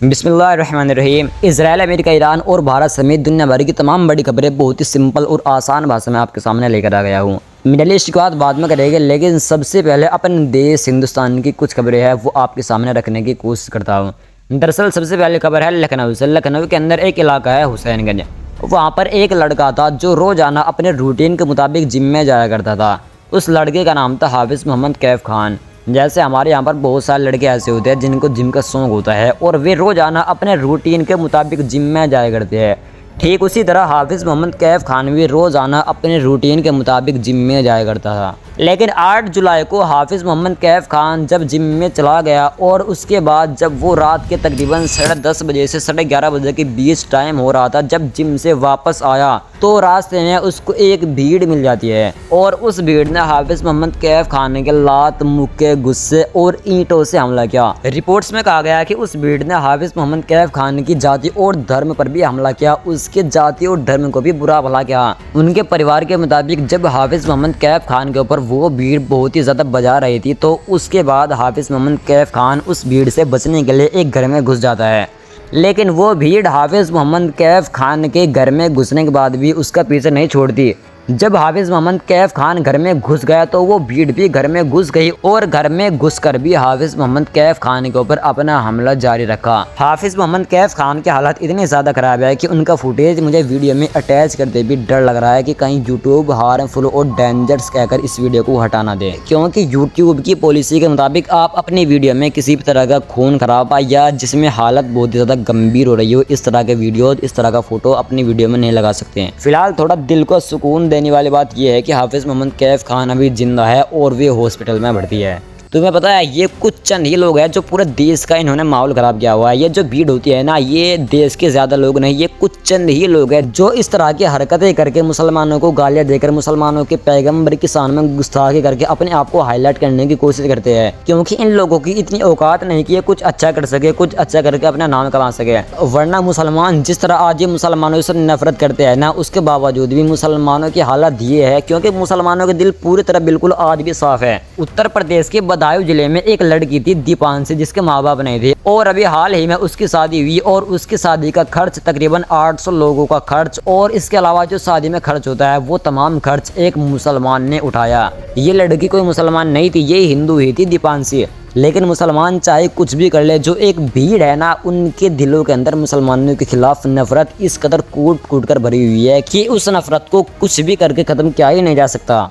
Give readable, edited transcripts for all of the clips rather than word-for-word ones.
बिस्मिल्लाहिर्रहमानिर्रहीम। Israel, America, Iran और भारत समेत दुनिया भर की तमाम बड़ी खबरें बहुत ही सिंपल और आसान भाषा में आपके सामने लेकर आ गया हूँ। मिडल ईस्ट की बात बाद में करेंगे, लेकिन सबसे पहले अपने देश हिंदुस्तान की कुछ खबरें हैं वो आपके सामने रखने की कोशिश करता हूँ। दरअसल सबसे पहले खबर है लखनऊ से। लखनऊ के अंदर एक इलाका है हुसैनगंज। वहाँ पर एक लड़का था जो रोज़ाना अपने रूटीन के मुताबिक जिम में जाया करता था। उस लड़के का नाम था हाफिज़ मोहम्मद कैफ खान। जैसे हमारे यहाँ पर बहुत सारे लड़के ऐसे होते हैं जिनको जिम का शौक होता है और वे रोज़ाना अपने रूटीन के मुताबिक जिम में जाया करते हैं। ठीक उसी तरह हाफिज़ मोहम्मद कैफ खान भी रोज़ाना अपने रूटीन के मुताबिक जिम में जाया करता था। लेकिन 8 जुलाई को हाफिज़ मोहम्मद कैफ खान जब जिम में चला गया और उसके बाद जब वो रात के तकरीबन 10:30 बजे से 11:30 बजे के बीच टाइम हो रहा था, जब जिम से वापस आया तो रास्ते में उसको एक भीड़ मिल जाती है और उस भीड़ ने हाफिज़ मोहम्मद कैफ खान के लात, मुक्के, गुस्से और ईंटों से हमला किया। रिपोर्ट्स में कहा गया कि उस भीड़ ने हाफिज़ मोहम्मद कैफ खान की जाति और धर्म पर भी हमला किया, उसके जाति और धर्म को भी बुरा भला किया। उनके परिवार के मुताबिक जब हाफिज़ मोहम्मद कैफ खान के ऊपर वो भीड़ बहुत ही ज़्यादा बजा रही थी तो उसके बाद हाफिज़ मोहम्मद कैफ खान उस भीड़ से बचने के लिए एक घर में घुस जाता है। लेकिन वो भीड़ हाफिज़ मोहम्मद कैफ खान के घर में घुसने के बाद भी उसका पीछे नहीं छोड़ती। जब हाफिज़ मोहम्मद कैफ खान घर में घुस गया तो वो भीड़ भी घर में घुस गई और घर में घुसकर भी हाफिज़ मोहम्मद कैफ खान के ऊपर अपना हमला जारी रखा। हाफिज़ मोहम्मद कैफ खान की हालत इतनी ज़्यादा ख़राब है कि उनका फुटेज मुझे वीडियो में अटैच करते भी डर लग रहा है कि कहीं यूट्यूब हार्मफुल और डेंजरस कहकर इस वीडियो को हटा ना दे, क्योंकि यूट्यूब की पॉलिसी के मुताबिक आप अपनी वीडियो में किसी भी तरह का खून खराबा या जिसमें हालत बहुत ही ज़्यादा गंभीर हो रही हो इस तरह के वीडियो, इस तरह का फोटो अपनी वीडियो में नहीं लगा सकते हैं। फिलहाल थोड़ा दिल को सुकून देने वाली बात यह है कि हाफिज़ मोहम्मद कैफ खान अभी जिंदा है और वे हॉस्पिटल में भर्ती है। तुम्हें पता है ये कुछ चंद ही लोग हैं जो पूरे देश का इन्होंने माहौल खराब किया हुआ है। ये जो भीड़ होती है ना, ये देश के ज़्यादा लोग नहीं, ये कुछ चंद ही लोग हैं जो इस तरह की हरकतें करके मुसलमानों को गालियाँ देकर, मुसलमानों के पैगम्बर की शान में गुस्ताखी करके अपने आप को हाईलाइट करने की कोशिश करते हैं, क्योंकि इन लोगों की इतनी औकात नहीं कि ये कुछ अच्छा कर सके, कुछ अच्छा करके अपना नाम कमा सके। वरना मुसलमान जिस तरह आज ये मुसलमानों से नफरत करते हैं ना, उसके बावजूद भी मुसलमानों की हालत ये है क्योंकि मुसलमानों के दिल पूरी तरह बिल्कुल आज भी साफ है। उत्तर प्रदेश के बदायूं जिले में एक लड़की थी दीपांशी, जिसके माँ बाप नहीं थे और अभी हाल ही में उसकी शादी हुई और उसकी शादी का खर्च तकरीबन 800 लोगों का खर्च और इसके अलावा जो शादी में खर्च होता है वो तमाम खर्च एक मुसलमान ने उठाया। ये लड़की कोई मुसलमान नहीं थी, ये हिंदू ही थी दीपांशी। लेकिन मुसलमान चाहे कुछ भी कर ले, जो एक भीड़ है ना उनके दिलों के अंदर मुसलमानों के खिलाफ नफरत इस कदर कूट कूट कर भरी हुई है कि उस नफरत को कुछ भी करके खत्म किया ही नहीं जा सकता।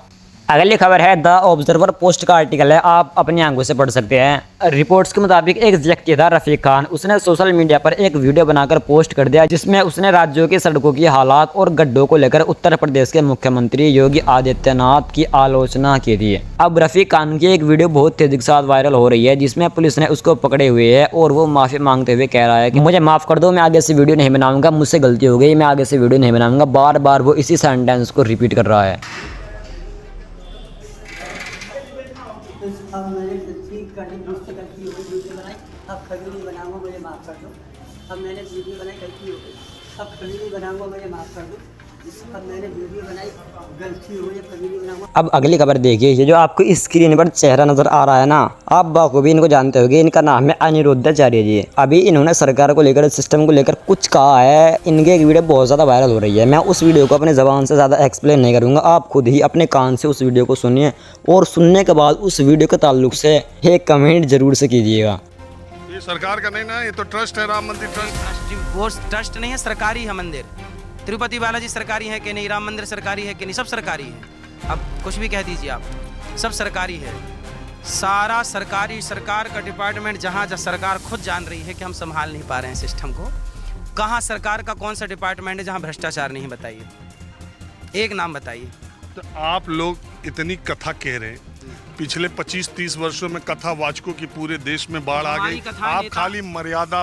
अगली खबर है द ऑब्जर्वर पोस्ट का आर्टिकल है, आप अपनी आंखों से पढ़ सकते हैं। रिपोर्ट्स के मुताबिक एक व्यक्ति था रफीक खान, उसने सोशल मीडिया पर एक वीडियो बनाकर पोस्ट कर दिया जिसमें उसने राज्यों की सड़कों की हालात और गड्ढों को लेकर उत्तर प्रदेश के मुख्यमंत्री योगी आदित्यनाथ की आलोचना की थी। अब रफीक खान की एक वीडियो बहुत तेजी के साथ वायरल हो रही है जिसमें पुलिस ने उसको पकड़े हुए है और वो माफी मांगते हुए कह रहा है कि मुझे माफ कर दो, मैं आगे से वीडियो नहीं बनाऊंगा, मुझसे गलती हो गई, मैं आगे से वीडियो नहीं बनाऊंगा। बार बार वो इसी सेंटेंस को रिपीट कर रहा है। अब मैंने सच्ची कड़ी दोस्त गलती हो गई, वीडियो बनाई, अब कभी नहीं बनाऊंगा, मुझे माफ़ कर दो। अब मैंने वीडियो बनाई, गलती हो गई, अब कभी नहीं बनाऊंगा, मुझे माफ़ कर दो। अब मैंने वीडियो बनाई, गलती हो गई, कभी नहीं बनाऊंगा। अब अगली खबर देखिए, ये जो आपको स्क्रीन पर चेहरा नजर आ रहा है ना, आप बखूबी इनको जानते होंगे, इनका नाम है अनिरुद्धाचार्य जी। अभी इन्होंने सरकार को लेकर, सिस्टम को लेकर कुछ कहा है। इनकी एक वीडियो बहुत ज़्यादा वायरल हो रही है। मैं उस वीडियो को अपने ज़बान से ज़्यादा एक्सप्लेन नहीं करूँगा, आप खुद ही अपने कान से उस वीडियो को सुनिए और सुनने के बाद उस वीडियो के ताल्लुक से एक कमेंट जरूर से कीजिएगा। ये सरकार का नहीं ना, ये तो ट्रस्ट है, राम मंदिर ट्रस्ट। वो ट्रस्ट नहीं है, सरकारी है मंदिर। तिरुपति बालाजी सरकारी है कि नहीं, राम मंदिर सरकारी है कि नहीं, सब सरकारी है। अब कुछ भी कह दीजिए आप, सब सरकारी है, सारा सरकारी। सरकार का डिपार्टमेंट जहाँ सरकार खुद जान रही है कि हम संभाल नहीं पा रहे हैं सिस्टम को, कहाँ सरकार का कौन सा डिपार्टमेंट है जहाँ भ्रष्टाचार नहीं, बताइए, एक नाम बताइए। तो आप लोग इतनी कथा कह रहे हैं, पिछले 25-30 वर्षों में कथा वाचकों की पूरे देश में बाढ़ आ गई। आप खाली मर्यादा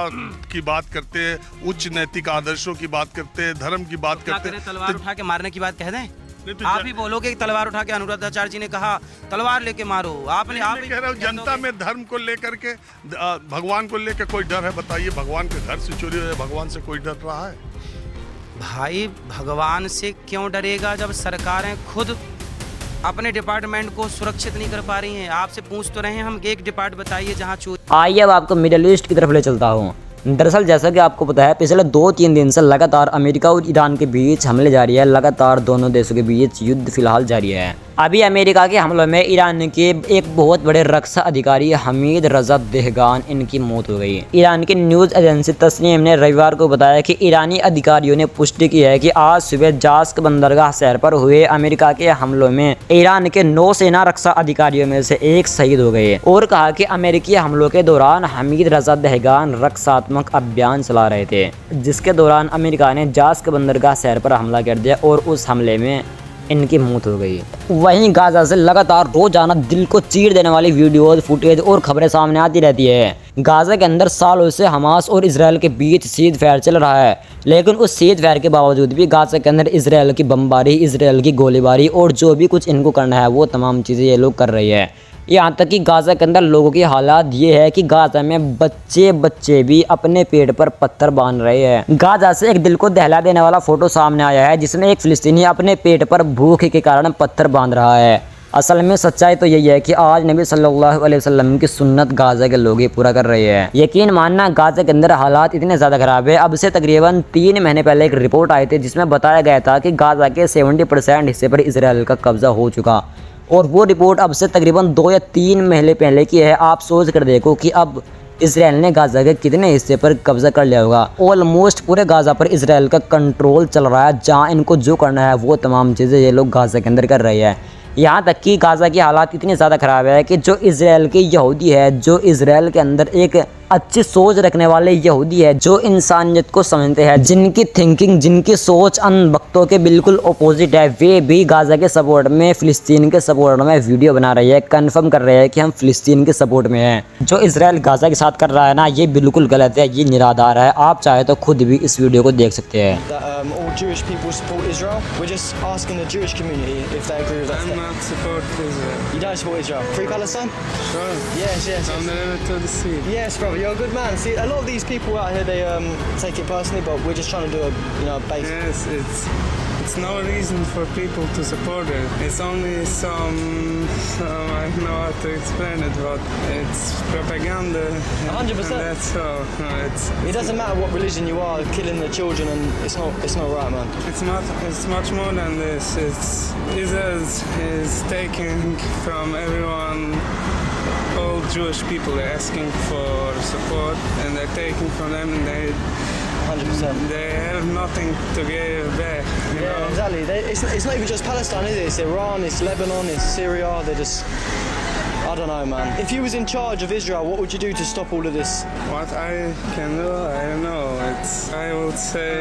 की बात करते हैं, उच्च नैतिक आदर्शों की बात करते हैं, धर्म की बात करते हैं। तलवार उठा के मारने की बात कह दें, आप ही बोलोगे कि तलवार उठा के अनुरुद्धाचार्य जी ने कहा तलवार लेके मारो। आपने आप कह रहे हो जनता में धर्म को लेकर के, भगवान को लेकर कोई डर है? बताइए, भगवान के घर से चोरी हो, भगवान से कोई डर रहा है? भाई भगवान से क्यों डरेगा जब सरकारें खुद अपने डिपार्टमेंट को सुरक्षित नहीं कर पा रही हैं। आपसे पूछ तो रहे हैं हम, एक डिपार्ट बताइए जहां चोरी। आइए अब आपको मिडिल ईस्ट की तरफ ले चलता हूँ। दरअसल जैसा कि आपको पता है पिछले 2-3 दिन से लगातार अमेरिका और ईरान के बीच हमले जारी है। लगातार दोनों देशों के बीच युद्ध फिलहाल जारी है। अभी अमेरिका के हमलों में ईरान के एक बहुत बड़े रक्षा अधिकारी हमीद रजा देहगान इनकी मौत हो गई। ईरान की न्यूज़ एजेंसी तस्नीम ने रविवार को बताया कि ईरानी अधिकारियों ने पुष्टि की है कि आज सुबह जास्क बंदरगाह शहर पर हुए अमेरिका के हमलों में ईरान के 9 सेना रक्षा अधिकारियों में से एक शहीद हो गए और कहा कि अमेरिकी हमलों के दौरान हमीद रजा देहगान रक्षात्मक अभियान चला रहे थे, जिसके दौरान अमेरिका ने जास्क बंदरगाह शहर पर हमला कर दिया और उस हमले में इनकी मौत हो गई। वहीं गाजा से लगातार रोजाना दिल को चीर देने वाली वीडियोज, फुटेज और खबरें सामने आती रहती है। गाजा के अंदर सालों से हमास और इजराइल के बीच सीज फायर चल रहा है, लेकिन उस सीज फायर के बावजूद भी गाजा के अंदर इजराइल की बमबारी, इजराइल की गोलीबारी और जो भी कुछ इनको करना है वो तमाम चीज़ें ये लोग कर रही है। यहाँ तक कि गाजा के अंदर लोगों की हालात ये है कि गाजा में बच्चे भी अपने पेट पर पत्थर बांध रहे हैं। गाजा से एक दिल को दहला देने वाला फोटो सामने आया है जिसमें एक फिलिस्तीनी अपने पेट पर भूख के कारण पत्थर बांध रहा है। असल में सच्चाई तो यही है कि आज नबी सल्लल्लाहु अलैहि वसल्लम की सुन्नत गाजा के लोग ही पूरा कर रहे हैं। यकीन मानना गाजा के अंदर हालात इतने ज़्यादा खराब है। अब से तकरीबन 3 महीने पहले एक रिपोर्ट आई थी जिसमें बताया गया था कि गाजा के 70% हिस्से पर इजराइल का कब्जा हो चुका, और वो रिपोर्ट अब से तकरीबन 2 या 3 महीने पहले की है। आप सोच कर देखो कि अब इजराइल ने गाजा के कितने हिस्से पर कब्जा कर लिया होगा। ऑलमोस्ट पूरे गाजा पर इजराइल का कंट्रोल चल रहा है। जहां इनको जो करना है वो तमाम चीज़ें ये लोग गाजा के अंदर कर रहे हैं। यहाँ तक कि गाजा की हालात इतनी ज़्यादा ख़राब है कि जो इजराइल के यहूदी है, जो इजराइल के अंदर एक अच्छी सोच रखने वाले यहूदी है, जो इंसानियत को समझते हैं, जिनकी थिंकिंग, जिनकी सोच अन्य वक्तों के बिल्कुल अपोजिट है, वे भी गाजा के सपोर्ट में, फ़िलिस्तीन के सपोर्ट में वीडियो बना रही है, कंफर्म कर रहे हैं कि हम फ़िलिस्तीन के सपोर्ट में हैं। जो इजराइल गाजा के साथ कर रहा है ना, ये बिल्कुल गलत है, ये निराधार है। आप चाहे तो खुद भी इस वीडियो को देख सकते हैं। All Jewish people support Israel. We're just asking the Jewish community if they agree with that. I'm not support Israel. You don't support Israel? Free Palestine? Sure. Yes. I'm the limit to the sea. Yes, brother, you're a good man. See, a lot of these people out here, they take it personally, but we're just trying to do a basic. Yes, it's no reason for people to support it. It's only some I don't know how to explain it, but it's propaganda. 100%. And that's all. It doesn't matter what religion you are, killing the children, and it's not right, man. It's much more than this. Israel is taking from everyone. All Jewish people are asking for support, and they're taking from them, and 100%. they have nothing to give back. You Yeah, know? exactly. It's not even just Palestine, is it? It's Iran, it's Lebanon, it's Syria. They're just, I don't know, man. If you was in charge of Israel, what would you do to stop all of this? What I can do, I don't know. I would say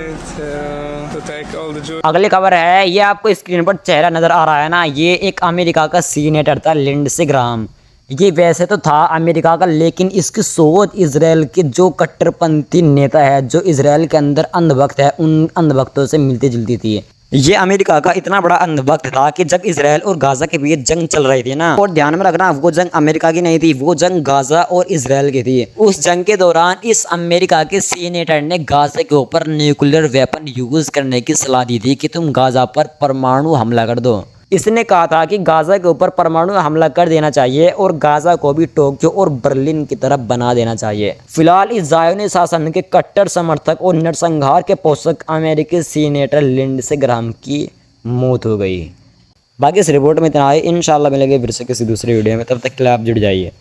to take all the Jews. अगली खबर है, ये आपको screen पर चेहरा नजर आ रहा है ना, ये एक अमेरिका का सीनेटर था, लिंडसे ग्राहम। ये वैसे तो था अमेरिका का, लेकिन इसकी सोच इजराइल के जो कट्टरपंथी नेता है, जो इजराइल के अंदर अंधभक्त है, उन अंधभक्तों से मिलती जुलती थी। ये अमेरिका का इतना बड़ा अंधभक्त था कि जब इजराइल और गाजा के बीच जंग चल रही थी ना, और ध्यान में रखना वो जंग अमेरिका की नहीं थी, वो जंग गाजा और इजराइल की थी। उस जंग के दौरान इस अमेरिका के सीनेटर ने गाजा के ऊपर न्यूक्लियर वेपन यूज करने की सलाह दी थी कि तुम गाजा पर परमाणु हमला कर दो। इसने कहा था कि गाजा के ऊपर परमाणु हमला कर देना चाहिए और गाजा को भी टोक्यो और बर्लिन की तरफ बना देना चाहिए। फिलहाल इस ज़ायोनी शासन के कट्टर समर्थक और नरसंहार के पोषक अमेरिकी सीनेटर लिंडसे ग्राहम की मौत हो गई। बाकी इस रिपोर्ट में इतना है। इंशाल्लाह मिलेंगे फिर से किसी दूसरे वीडियो में, तब तक के लिए आप जुड़ जाइए।